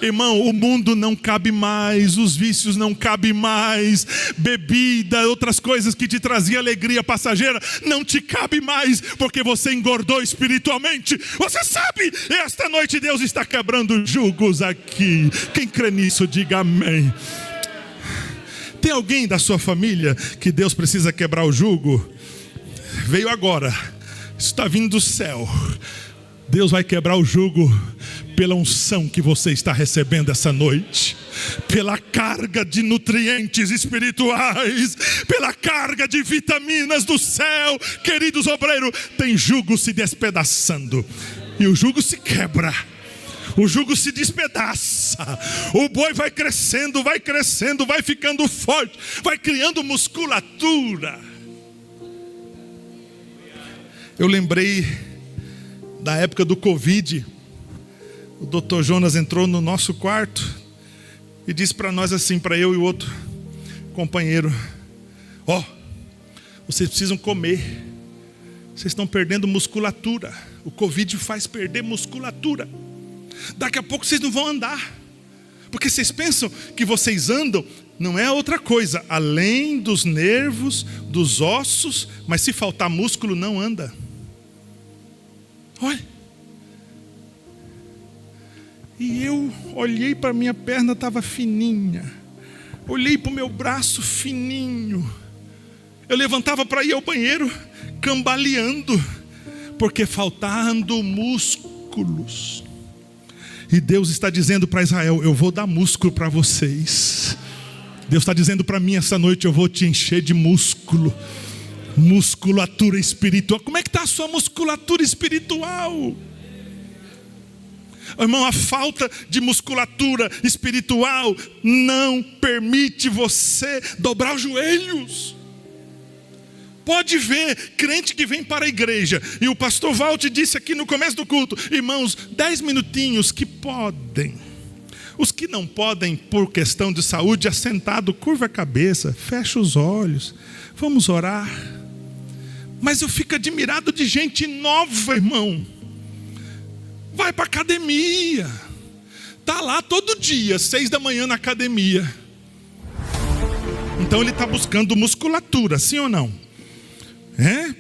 Irmão, o mundo não cabe mais, os vícios não cabem mais, bebida, outras coisas que te traziam alegria passageira, não te cabe mais, porque você engordou espiritualmente. Você sabe, esta noite Deus está quebrando julgos aqui. Quem crê nisso, diga amém. Tem alguém da sua família que Deus precisa quebrar o jugo? Veio agora, está vindo do céu. Deus vai quebrar o jugo pela unção que você está recebendo essa noite, pela carga de nutrientes espirituais, pela carga de vitaminas do céu. Queridos obreiros, tem jugo se despedaçando, e o jugo se quebra, o jugo se despedaça, o boi vai crescendo, vai ficando forte, vai criando musculatura. Eu lembrei da época do Covid. O doutor Jonas entrou no nosso quarto e disse para nós assim, para eu e o outro companheiro: vocês precisam comer, vocês estão perdendo musculatura, o Covid faz perder musculatura, daqui a pouco vocês não vão andar, porque vocês pensam que vocês andam, não é outra coisa, além dos nervos, dos ossos, mas se faltar músculo não anda. Olha, e eu olhei para minha perna, estava fininha, olhei para o meu braço fininho, eu levantava para ir ao banheiro cambaleando, porque faltando músculos. E Deus está dizendo para Israel: eu vou dar músculo para vocês. Deus está dizendo para mim essa noite: eu vou te encher de músculo. Musculatura espiritual. Como é que está a sua musculatura espiritual? Irmão, a falta de musculatura espiritual não permite você dobrar os joelhos. Pode ver crente que vem para a igreja, e o pastor Walt disse aqui no começo do culto: irmãos, 10 minutinhos que podem. Os que não podem por questão de saúde, assentado, curva a cabeça, fecha os olhos, vamos orar. Mas eu fico admirado de gente nova, irmão. Vai para a academia, está lá todo dia, 6 da manhã na academia. Então ele está buscando musculatura, sim ou não?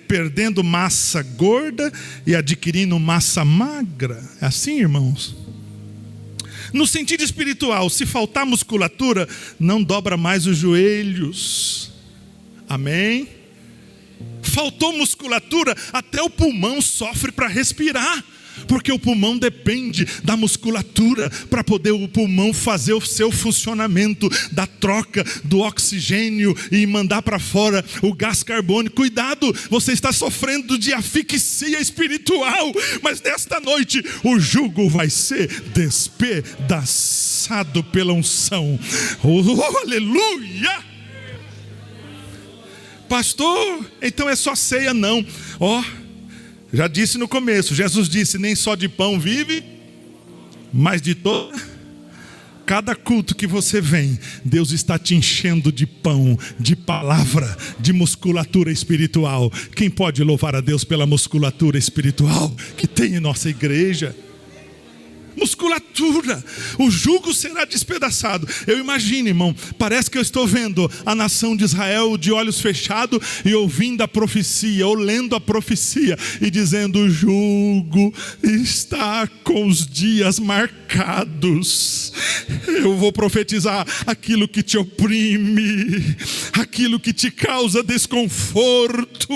Perdendo massa gorda e adquirindo massa magra. É assim, irmãos? No sentido espiritual, se faltar musculatura, não dobra mais os joelhos. Amém? Faltou musculatura, até o pulmão sofre para respirar, porque o pulmão depende da musculatura para poder o pulmão fazer o seu funcionamento, da troca do oxigênio e mandar para fora o gás carbônico. Cuidado, você está sofrendo de asfixia espiritual, mas nesta noite o jugo vai ser despedaçado pela unção. Aleluia! Pastor, então é só ceia? Não. Já disse no começo, Jesus disse: nem só de pão vive, mas de toda. Cada culto que você vem, Deus está te enchendo de pão, de palavra, de musculatura espiritual. Quem pode louvar a Deus pela musculatura espiritual que tem em nossa igreja? Musculatura, o jugo será despedaçado. Eu imagino, irmão, parece que eu estou vendo a nação de Israel de olhos fechados e ouvindo a profecia, ou lendo a profecia e dizendo: o jugo está com os dias marcados. Eu vou profetizar aquilo que te oprime, aquilo que te causa desconforto.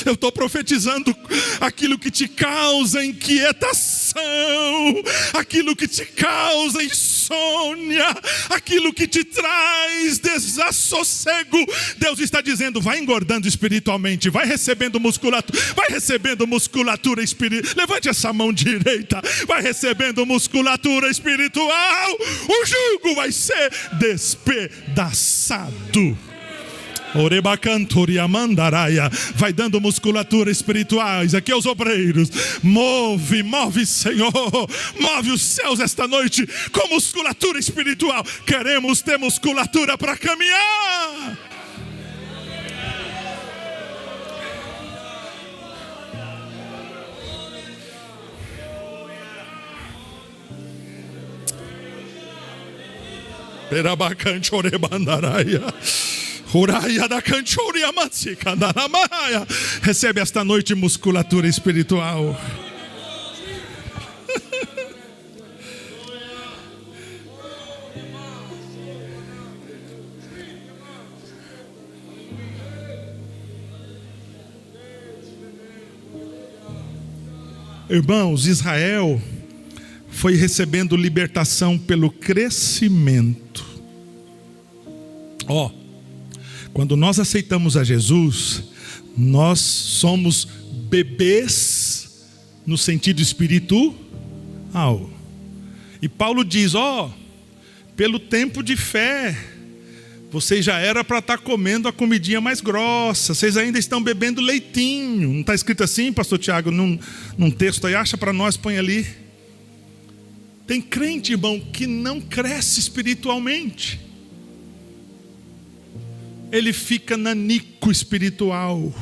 Eu estou profetizando aquilo que te causa inquietação. aquilo que te causa insônia, aquilo que te traz desassossego. Deus está dizendo: vai engordando espiritualmente, vai recebendo musculatura espiritual. Levante essa mão direita, vai recebendo musculatura espiritual. O jugo vai ser despedaçado. Vai dando musculatura espirituais aqui aos obreiros. Move, Senhor, move os céus esta noite com musculatura espiritual. Queremos ter musculatura para caminhar. Perabacante orebandaraia. Recebe esta noite musculatura espiritual. Irmãos, Israel foi recebendo libertação pelo crescimento. Quando nós aceitamos a Jesus, nós somos bebês no sentido espiritual. E Paulo diz: pelo tempo de fé, vocês já era para estar comendo a comidinha mais grossa, vocês ainda estão bebendo leitinho. Não está escrito assim, pastor Tiago, num texto aí? Acha para nós, põe ali. Tem crente, irmão, que não cresce espiritualmente. Ele fica nanico espiritual.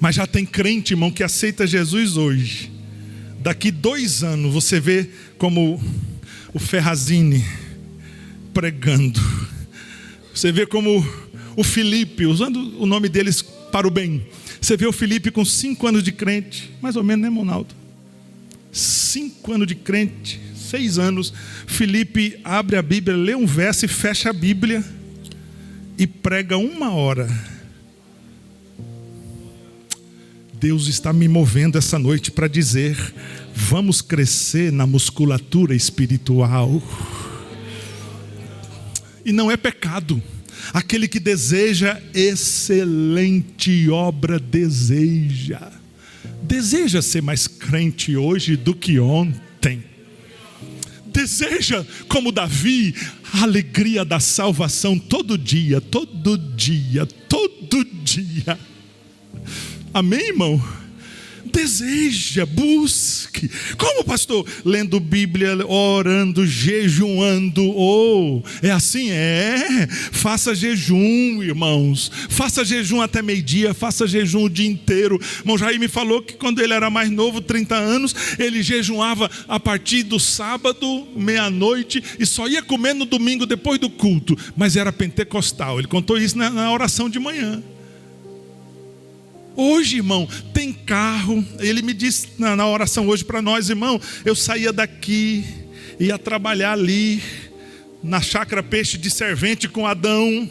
Mas já tem crente, irmão, que aceita Jesus hoje. Daqui 2 anos você vê como o Ferrazini pregando. Você vê como o Felipe, usando o nome deles para o bem. Você vê o Felipe com 5 anos de crente, mais ou menos, né, Monaldo? 5 anos de crente, 6 anos. Felipe abre a Bíblia, lê um verso e fecha a Bíblia e prega 1 hora. Deus está me movendo essa noite para dizer: vamos crescer na musculatura espiritual. E não é pecado. Aquele que deseja excelente obra deseja ser mais crente hoje do que ontem. Deseja, como Davi, a alegria da salvação todo dia. Amém, irmão? Deseja, busque. Como, pastor? Lendo Bíblia, orando, jejuando. É assim? Faça jejum, irmãos. Faça jejum até meio-dia, faça jejum o dia inteiro. Irmão Jair me falou que quando ele era mais novo, 30 anos, ele jejuava a partir do sábado, meia-noite, e só ia comer no domingo depois do culto. Mas era pentecostal. Ele contou isso na oração de manhã. Hoje, irmão, tem carro. Ele me disse na oração hoje para nós: irmão, eu saía daqui, ia trabalhar ali na chácara Peixe de servente com Adão.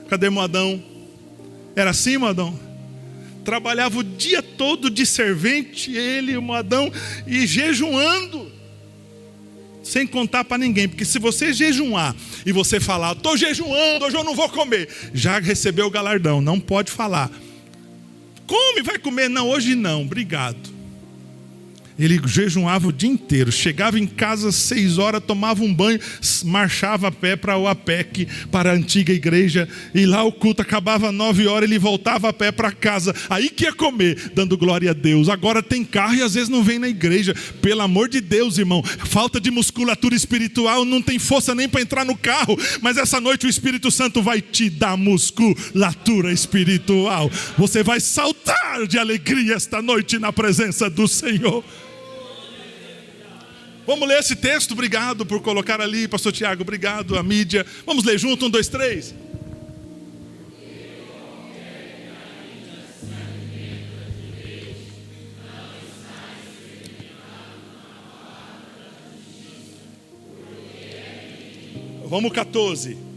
Cadê meu Adão? Era assim, meu Adão? Trabalhava o dia todo de servente, ele e o Adão, e jejuando, sem contar para ninguém. Porque se você jejuar e você falar: estou jejuando, hoje eu não vou comer, já recebeu o galardão. Não pode falar: come, vai comer. Não, hoje não, obrigado. Ele jejuava o dia inteiro. Chegava em casa 6 horas, tomava um banho, marchava a pé para o APEC, para a antiga igreja. E lá o culto acabava 9 horas, ele voltava a pé para casa. Aí que ia comer, dando glória a Deus. Agora tem carro e às vezes não vem na igreja. Pelo amor de Deus, irmão, falta de musculatura espiritual, não tem força nem para entrar no carro. Mas essa noite o Espírito Santo vai te dar musculatura espiritual. Você vai saltar de alegria esta noite na presença do Senhor. Vamos ler esse texto? Obrigado por colocar ali, pastor Tiago. Obrigado, a mídia. Vamos ler junto, 1, 2, 3. Vamos 14.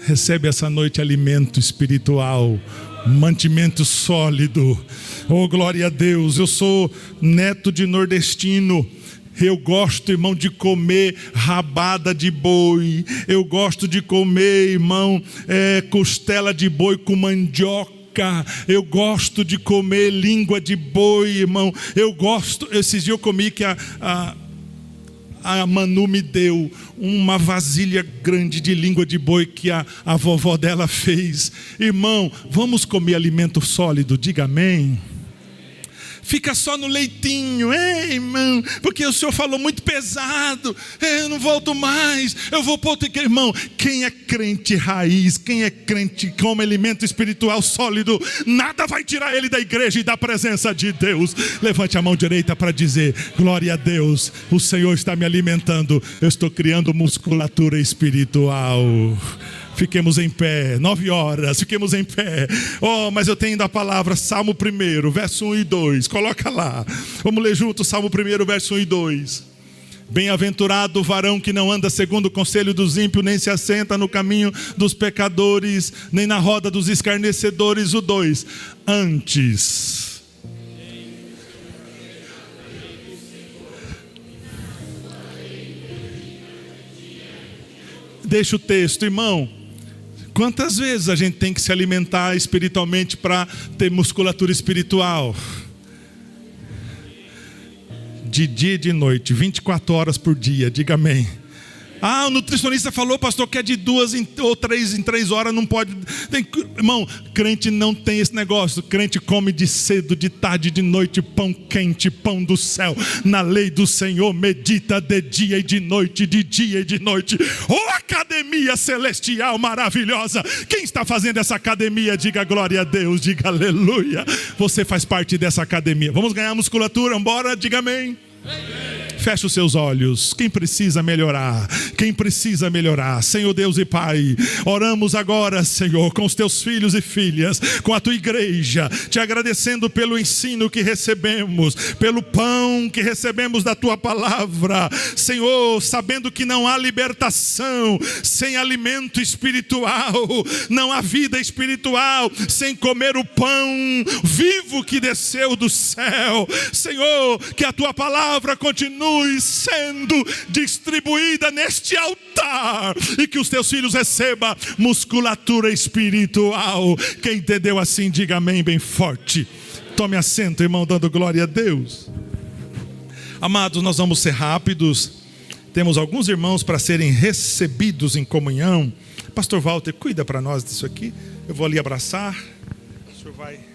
Recebe essa noite alimento espiritual, mantimento sólido. Oh, glória a Deus. Eu sou neto de nordestino. Eu gosto, irmão, de comer rabada de boi. Eu gosto de comer, irmão, costela de boi com mandioca. Eu gosto de comer língua de boi, irmão. Eu gosto. Esses dias eu comi que a Manu me deu uma vasilha grande de língua de boi que a vovó dela fez. Irmão, vamos comer alimento sólido, diga amém. Fica só no leitinho, ei, irmão, porque o senhor falou muito pesado, eu não volto mais, eu vou para outro. Irmão, quem é crente raiz, quem é crente como alimento espiritual sólido, nada vai tirar ele da igreja e da presença de Deus. Levante a mão direita para dizer: glória a Deus, o Senhor está me alimentando, eu estou criando musculatura espiritual. Fiquemos em pé, 9 horas, fiquemos em pé. Oh, mas eu tenho da palavra, Salmo 1, verso 1 e 2, coloca lá. Vamos ler junto, Salmo 1, verso 1 e 2. Bem-aventurado o varão que não anda segundo o conselho dos ímpios, nem se assenta no caminho dos pecadores, nem na roda dos escarnecedores. O 2, antes. Deixa o texto, irmão. Quantas vezes a gente tem que se alimentar espiritualmente para ter musculatura espiritual? De dia e de noite, 24 horas por dia, diga amém. Ah, o nutricionista falou, pastor, que é de 2 ou 3 em 3 horas, não pode. Irmão, crente não tem esse negócio. Crente come de cedo, de tarde, de noite, pão quente, pão do céu. Na lei do Senhor medita de dia e de noite, de dia e de noite. Oh, academia celestial maravilhosa. Quem está fazendo essa academia, diga glória a Deus, diga aleluia. Você faz parte dessa academia. Vamos ganhar musculatura, embora, diga amém. Feche os seus olhos. Quem precisa melhorar? Quem precisa melhorar? Senhor Deus e Pai, oramos agora, Senhor, com os teus filhos e filhas, com a tua igreja, te agradecendo pelo ensino que recebemos, pelo pão que recebemos da tua palavra, Senhor, sabendo que não há libertação sem alimento espiritual, não há vida espiritual sem comer o pão vivo que desceu do céu. Senhor, que a tua palavra continue sendo distribuída neste altar e que os teus filhos recebam musculatura espiritual. Quem entendeu assim, diga amém bem forte. Tome assento, irmão, dando glória a Deus. Amados, nós vamos ser rápidos. Temos alguns irmãos para serem recebidos em comunhão. Pastor Walter, cuida para nós disso aqui. Eu vou ali abraçar. O senhor vai...